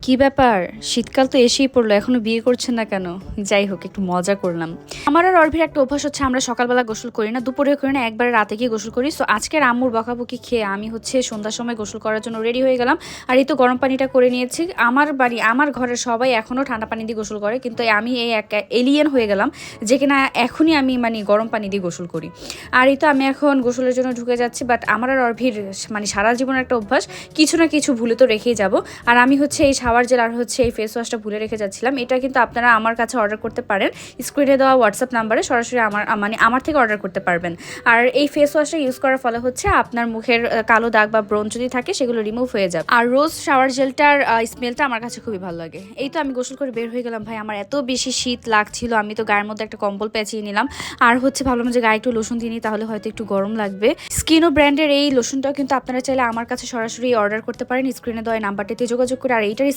কি ব্যাপার? শীতকাল তো এসেই পড়লো, এখনো বিয়ে করছেন না কেন? যাই হোক, একটু মজা করলাম। আমার আর অর্ভির একটা অভ্যাস হচ্ছে, আমরা সকালবেলা গোসল করি না, দুপুরে করি না, একবারে রাতে গিয়ে গোসল করি। সো আজকের আম্মুর বকাবকি খেয়ে আমি হচ্ছে সন্ধ্যার সময় গোসল করার জন্য রেডি হয়ে গেলাম। আর এই তো গরম পানিটা করে নিয়েছি। আমার ঘরের সবাই এখনো ঠান্ডা পানি দিয়ে গোসল করে, কিন্তু আমি এই এক এলিয়েন হয়ে গেলাম যে কিনা এখনই আমি গরম পানি দিয়ে গোসল করি। আর এই তো আমি এখন গোসলের জন্য ঢুকে যাচ্ছি। বাট আমার আর অর্ভির সারা জীবনের একটা অভ্যাস, কিছু না কিছু ভুলে তো রেখেই যাব। আর আমি হচ্ছে এই শাওয়ার জেল আর হচ্ছে এই ফেস ওয়াশটা ভুলে রেখে যাচ্ছিলাম। এটা কিন্তু আপনারা আমার কাছে অর্ডার করতে পারেন, স্ক্রিনে দেওয়া হোয়াটসঅ্যাপ নাম্বারে সরাসরি আমার থেকে অর্ডার করতে পারবেন। আর এই ফেস ওয়াশটা ইউজ করার ফলে হচ্ছে আপনার মুখের কালো দাগ বা ব্রণ যদি থাকে সেগুলো রিমুভ হয়ে যাবে। আর রোজ শাওয়ার জেলটার স্মেলটা আমার কাছে খুবই ভালো লাগে। এই তো আমি গোসল করে বের হয়ে গেলাম। ভাই, আমার এত বেশি শীত লাগছিল, আমি তো গায়ের মধ্যে একটা কম্বল পেঁচিয়ে নিলাম। আর হচ্ছে ভাবলাম যে গায়ে একটু লোশন দিয়ে নিই, তাহলে হয়তো একটু গরম লাগবে। স্কিনো ব্র্যান্ডের এই লোশনটাও কিন্তু আপনারা চাইলে আমার কাছে সরাসরি অর্ডার করতে পারেন, স্ক্রিনে দেওয়া নাম্বারটিতে যোগাযোগ করে। আর এইটার